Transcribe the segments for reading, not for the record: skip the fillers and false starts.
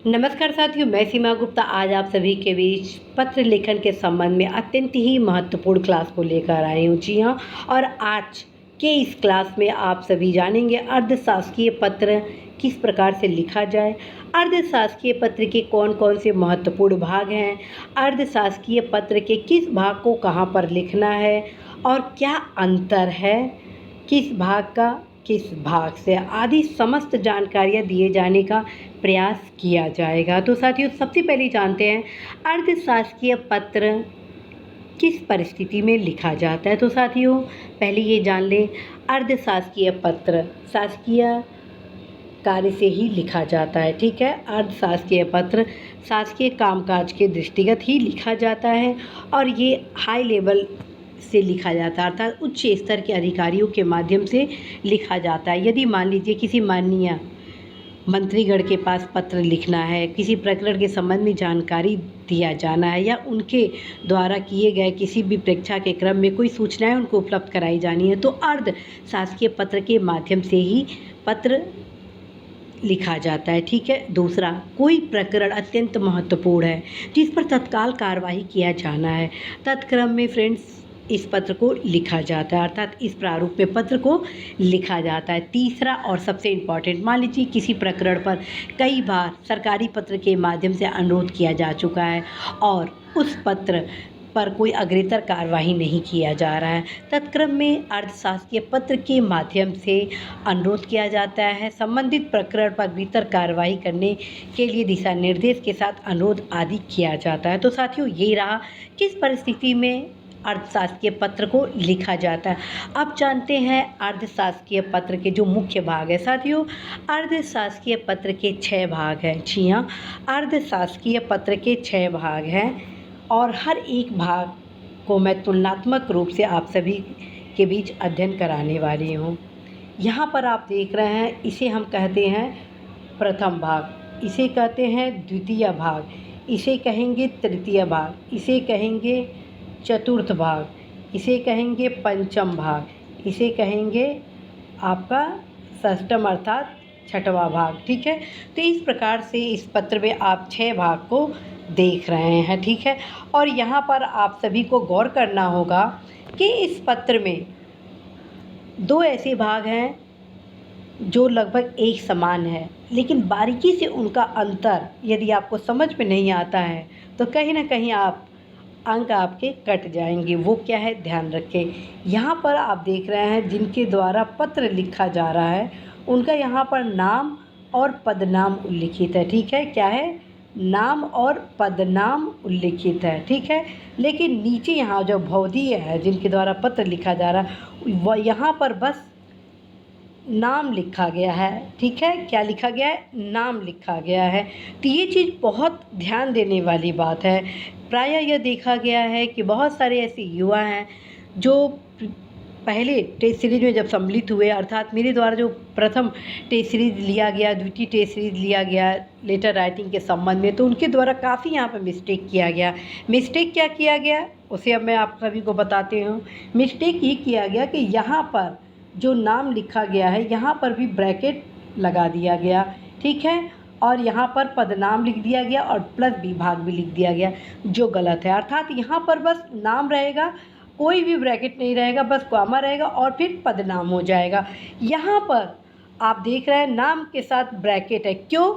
नमस्कार साथियों, मैं सीमा गुप्ता आज आप सभी के बीच पत्र लेखन के संबंध में अत्यंत ही महत्वपूर्ण क्लास को लेकर आई हूँ। जी हाँ, और आज के इस क्लास में आप सभी जानेंगे अर्धशासकीय पत्र किस प्रकार से लिखा जाए, अर्धशासकीय पत्र के कौन कौन से महत्वपूर्ण भाग हैं, अर्धशासकीय पत्र के किस भाग को कहाँ पर लिखना है और क्या अंतर है किस भाग का किस भाग से, आदि समस्त जानकारियाँ दिए जाने का प्रयास किया जाएगा। तो साथियों, सबसे पहले जानते हैं अर्धशासकीय पत्र किस परिस्थिति में लिखा जाता है। तो साथियों, पहले ये जान लें, अर्धशासकीय पत्र शासकीय कार्य से ही लिखा जाता है। ठीक है, अर्धशासकीय पत्र शासकीय कामकाज के दृष्टिगत ही लिखा जाता है और ये हाई लेवल से लिखा जाता है, अर्थात उच्च स्तर के अधिकारियों के माध्यम से लिखा जाता है। यदि मान लीजिए किसी माननीय मंत्रीगण के पास पत्र लिखना है, किसी प्रकरण के संबंध में जानकारी दिया जाना है या उनके द्वारा किए गए किसी भी परीक्षा के क्रम में कोई सूचनाएं उनको उपलब्ध कराई जानी है, तो अर्ध शासकीय पत्र के माध्यम से ही पत्र लिखा जाता है। ठीक है। दूसरा, कोई प्रकरण अत्यंत महत्वपूर्ण है जिस पर तत्काल कार्रवाई किया जाना है, तत्क्रम में फ्रेंड्स इस पत्र को लिखा जाता है, अर्थात इस प्रारूप में पत्र को लिखा जाता है। तीसरा और सबसे इम्पॉर्टेंट, मान लीजिए किसी प्रकरण पर कई बार सरकारी पत्र के माध्यम से अनुरोध किया जा चुका है और उस पत्र पर कोई अग्रेतर कार्रवाई नहीं किया जा रहा है, तत्क्रम में अर्धशासकीय पत्र के माध्यम से अनुरोध किया जाता है, संबंधित प्रकरण पर अग्रेतर कार्रवाई करने के लिए दिशा निर्देश के साथ अनुरोध आदि किया जाता है। तो साथियों, ये रहा किस परिस्थिति में अर्धशासकीय पत्र को लिखा जाता है। अब जानते हैं अर्धशासकीय पत्र के जो मुख्य भाग है। साथियों, अर्धशासकीय पत्र के 6 भाग हैं। जी हाँ, अर्धशासकीय पत्र के 6 भाग हैं और हर एक भाग को मैं तुलनात्मक रूप से आप सभी के बीच अध्ययन कराने वाली हूँ। यहाँ पर आप देख रहे हैं, इसे हम कहते हैं प्रथम भाग, इसे कहते हैं द्वितीय भाग, इसे कहेंगे तृतीय भाग, इसे कहेंगे चतुर्थ भाग, इसे कहेंगे पंचम भाग, इसे कहेंगे आपका षष्ठम अर्थात छठवां भाग। ठीक है। तो इस प्रकार से इस पत्र में आप 6 भाग को देख रहे हैं। ठीक है। और यहाँ पर आप सभी को गौर करना होगा कि इस पत्र में 2 ऐसे भाग हैं जो लगभग एक समान है, लेकिन बारीकी से उनका अंतर यदि आपको समझ में नहीं आता है तो कहीं ना कहीं अंक आपके कट जाएंगे। वो क्या है, ध्यान रखें। यहाँ पर आप देख रहे हैं जिनके द्वारा पत्र लिखा जा रहा है उनका यहाँ पर नाम और पदनाम उल्लिखित है। ठीक है, क्या है, नाम और पदनाम उल्लिखित है। ठीक है। लेकिन नीचे यहाँ जो भौतिक है जिनके द्वारा पत्र लिखा जा रहा है वह यहाँ पर बस नाम लिखा गया है। ठीक है, क्या लिखा गया है, नाम लिखा गया है। तो ये चीज़ बहुत ध्यान देने वाली बात है। प्रायः यह देखा गया है कि बहुत सारे ऐसे युवा हैं जो पहले टेस्ट सीरीज में जब सम्मिलित हुए, अर्थात मेरे द्वारा जो प्रथम टेस्ट सीरीज लिया गया, द्वितीय टेस्ट सीरीज लिया गया लेटर राइटिंग के संबंध में, तो उनके द्वारा काफ़ी यहाँ पर मिस्टेक किया गया। मिस्टेक क्या किया गया उसे अब मैं आप सभी को बताती हूँ। मिस्टेक ये किया गया कि यहाँ पर जो नाम लिखा गया है यहाँ पर भी ब्रैकेट लगा दिया गया। ठीक है, और यहाँ पर पदनाम लिख दिया गया और प्लस विभाग भी लिख दिया गया, जो गलत है। अर्थात यहाँ पर बस नाम रहेगा, कोई भी ब्रैकेट नहीं रहेगा, बस कॉमा रहेगा और फिर पदनाम हो जाएगा। यहाँ पर आप देख रहे हैं नाम के साथ ब्रैकेट है। क्यों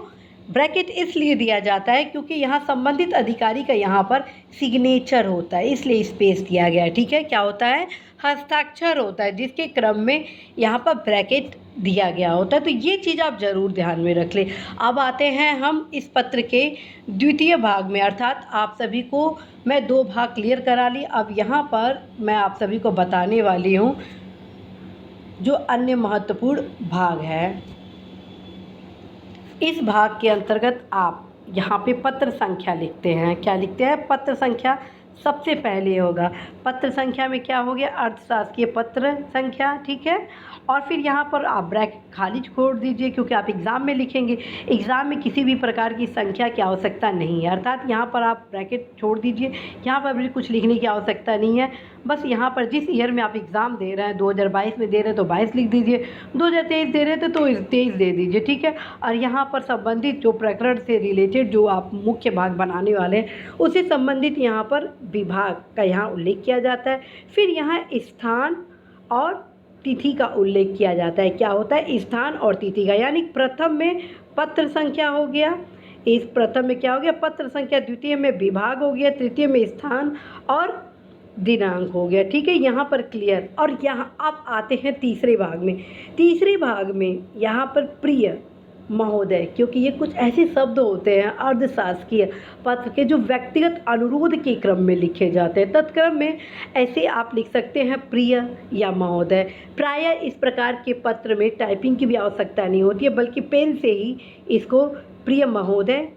ब्रैकेट इसलिए दिया जाता है क्योंकि यहाँ संबंधित अधिकारी का यहाँ पर सिग्नेचर होता है, इसलिए स्पेस दिया गया है। ठीक है, क्या होता है, हस्ताक्षर होता है, जिसके क्रम में यहाँ पर ब्रैकेट दिया गया होता है। तो ये चीज़ आप ज़रूर ध्यान में रख लें। अब आते हैं हम इस पत्र के द्वितीय भाग में, अर्थात आप सभी को मैं 2 भाग क्लियर करा ली। अब यहाँ पर मैं आप सभी को बताने वाली हूँ जो अन्य महत्वपूर्ण भाग है। इस भाग के अंतर्गत आप यहाँ पे पत्र संख्या लिखते हैं। क्या लिखते हैं, पत्र संख्या सबसे पहले होगा। पत्र संख्या में क्या हो गया, अर्धशासकीय पत्र संख्या। ठीक है, और फिर यहाँ पर आप ब्रैकेट खाली छोड़ दीजिए क्योंकि आप एग्ज़ाम में लिखेंगे। एग्ज़ाम में किसी भी प्रकार की संख्या की आवश्यकता नहीं है, अर्थात यहाँ पर आप ब्रैकेट छोड़ दीजिए, यहाँ पर भी कुछ लिखने की आवश्यकता नहीं है, बस यहाँ पर जिस ईयर में आप एग्ज़ाम दे रहे हैं, 2022 में दे रहे हैं तो 22 लिख दीजिए, 2023 दे रहे थे तो 23 दे दीजिए, ठीक है। और यहाँ पर संबंधित जो प्रकरण से रिलेटेड जो आप मुख्य भाग बनाने वाले हैं, उससे संबंधित यहाँ पर विभाग का यहाँ उल्लेख किया जाता है। फिर यहाँ स्थान और तिथि का उल्लेख किया जाता है। क्या होता है? स्थान और तिथि का, यानी प्रथम में पत्र संख्या हो गया, इस प्रथम में क्या हो गया? पत्र संख्या, द्वितीय में विभाग हो गया, तृतीय में स्थान और दिनांक हो गया, ठीक है। यहाँ पर क्लियर। और यहाँ आप आते हैं तीसरे भाग में। तीसरे भाग में यहाँ पर प्रिय महोदय, क्योंकि ये कुछ ऐसे शब्द होते हैं अर्धशासकीय पत्र के जो व्यक्तिगत अनुरोध के क्रम में लिखे जाते हैं, तत्क्रम में ऐसे आप लिख सकते हैं प्रिय या महोदय। प्रायः इस प्रकार के पत्र में टाइपिंग की भी आवश्यकता नहीं होती है, बल्कि पेन से ही इसको प्रिय महोदय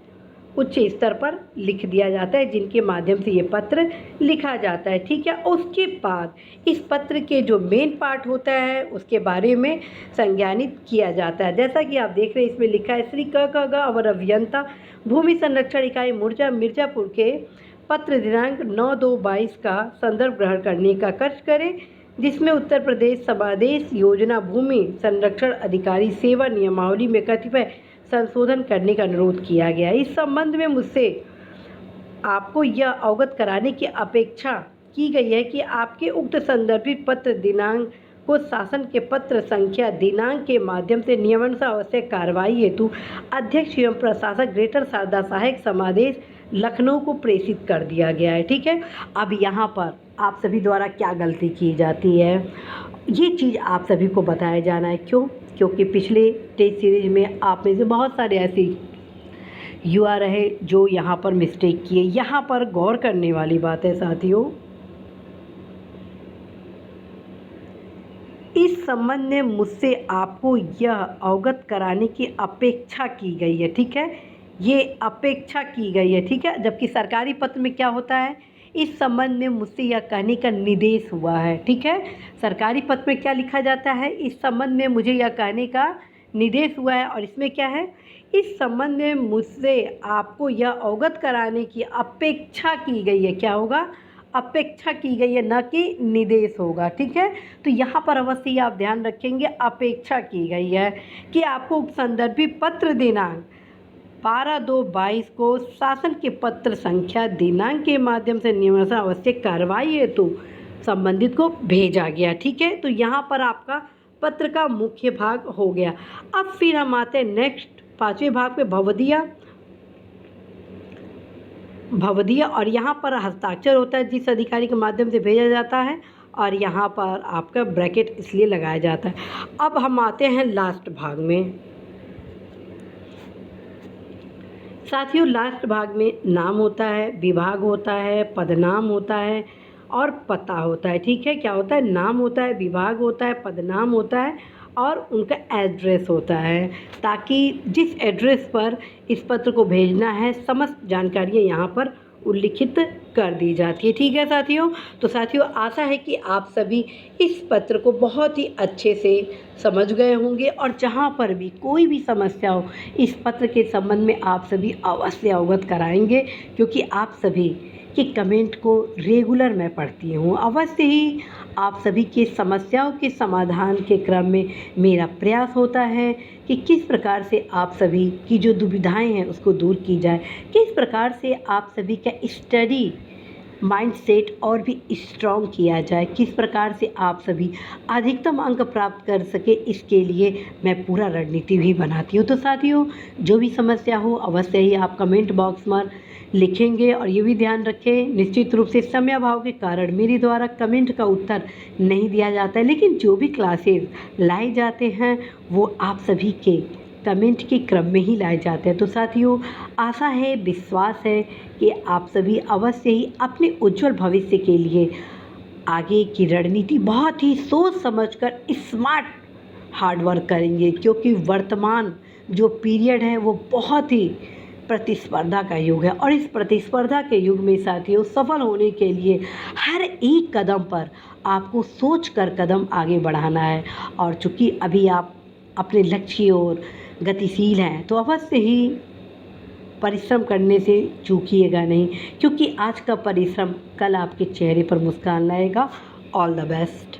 उच्च स्तर पर लिख दिया जाता है, जिनके माध्यम से ये पत्र लिखा जाता है, ठीक है। उसके बाद इस पत्र के जो मेन पार्ट होता है उसके बारे में संज्ञानित किया जाता है। जैसा कि आप देख रहे हैं, इसमें लिखा है श्री क ग अवर अभियंता भूमि संरक्षण इकाई मिर्जापुर के पत्र दिनांक 9/2/22 का संदर्भ ग्रहण करने का कष्ट करें, जिसमें उत्तर प्रदेश समादेश योजना भूमि संरक्षण अधिकारी सेवा नियमावली में कतिपय संशोधन करने का अनुरोध किया गया। इस संबंध में मुझसे आपको यह अवगत कराने की अपेक्षा की गई है कि आपके उक्त संदर्भित पत्र दिनांक को शासन के पत्र संख्या दिनांक के माध्यम से नियमानुसार आवश्यक कार्रवाई हेतु अध्यक्ष एवं प्रशासक ग्रेटर शारदा सहायक समादेश लखनऊ को प्रेषित कर दिया गया है, ठीक है। अब यहाँ पर आप सभी द्वारा क्या गलती की जाती है, ये चीज़ आप सभी को बताया जाना है। क्यों? क्योंकि पिछले टेस्ट सीरीज में आप में से बहुत सारे ऐसे युवा रहे जो यहाँ पर मिस्टेक किए। यहाँ पर गौर करने वाली बात है साथियों, इस संबंध में मुझसे आपको यह अवगत कराने की अपेक्षा की गई है, ठीक है। ये अपेक्षा की गई है, ठीक है। जबकि सरकारी पत्र में क्या होता है, इस संबंध में मुझसे यह कहने का निर्देश हुआ है, ठीक है। सरकारी पत्र में क्या लिखा जाता है, इस संबंध में मुझे यह कहने का निर्देश हुआ है। और इसमें क्या है, इस संबंध में मुझसे आपको यह अवगत कराने की अपेक्षा की गई है। क्या होगा? अपेक्षा की गई है, न कि निर्देश होगा, ठीक है। तो यहाँ पर अवश्य आप ध्यान रखेंगे, अपेक्षा की गई है कि आपको संदर्भित पत्र दिनांक 12/2/22 को शासन के पत्र संख्या दिनांक के माध्यम से नियमानुसार आवश्यक कार्रवाई हेतु संबंधित को भेजा गया, ठीक है। तो यहाँ पर आपका पत्र का मुख्य भाग हो गया। अब फिर हम आते हैं नेक्स्ट 5वें भाग पे, भवदीय। और यहाँ पर हस्ताक्षर होता है जिस अधिकारी के माध्यम से भेजा जाता है, और यहाँ पर आपका ब्रैकेट इसलिए लगाया जाता है। अब हम आते हैं लास्ट भाग में साथियों। लास्ट भाग में नाम होता है, विभाग होता है, पदनाम होता है और पता होता है, ठीक है। क्या होता है? नाम होता है, विभाग होता है, पदनाम होता है और उनका एड्रेस होता है, ताकि जिस एड्रेस पर इस पत्र को भेजना है समस्त जानकारियाँ यहाँ पर उल्लिखित कर दी जाती है, ठीक है साथियों। तो साथियों, आशा है कि आप सभी इस पत्र को बहुत ही अच्छे से समझ गए होंगे, और जहाँ पर भी कोई भी समस्या हो इस पत्र के संबंध में आप सभी अवश्य अवगत कराएंगे, क्योंकि आप सभी के कमेंट को रेगुलर मैं पढ़ती हूँ। अवश्य ही आप सभी के समस्याओं के समाधान के क्रम में मेरा प्रयास होता है कि किस प्रकार से आप सभी की जो दुविधाएं हैं उसको दूर की जाए, किस प्रकार से आप सभी का स्टडी माइंडसेट और भी स्ट्रॉन्ग किया जाए, किस प्रकार से आप सभी अधिकतम अंक प्राप्त कर सके, इसके लिए मैं पूरा रणनीति भी बनाती हूँ। तो साथियों, जो भी समस्या हो अवश्य ही आप कमेंट बॉक्स में लिखेंगे, और ये भी ध्यान रखें निश्चित रूप से समय अभाव के कारण मेरे द्वारा कमेंट का उत्तर नहीं दिया जाता है, लेकिन जो भी क्लासेस लाए जाते हैं वो आप सभी के कमेंट के क्रम में ही लाए जाते हैं। तो साथियों, आशा है, विश्वास है कि आप सभी अवश्य ही अपने उज्जवल भविष्य के लिए आगे की रणनीति बहुत ही सोच समझकर स्मार्ट हार्ड वर्क करेंगे, क्योंकि वर्तमान जो पीरियड है वो बहुत ही प्रतिस्पर्धा का युग है, और इस प्रतिस्पर्धा के युग में साथियों सफल होने के लिए हर एक कदम पर आपको सोच कर कदम आगे बढ़ाना है। और चूँकि अभी आप अपने लक्ष्य की ओर गतिशील हैं, तो अवश्य ही परिश्रम करने से चूकिएगा नहीं, क्योंकि आज का परिश्रम कल आपके चेहरे पर मुस्कान लाएगा। All the best.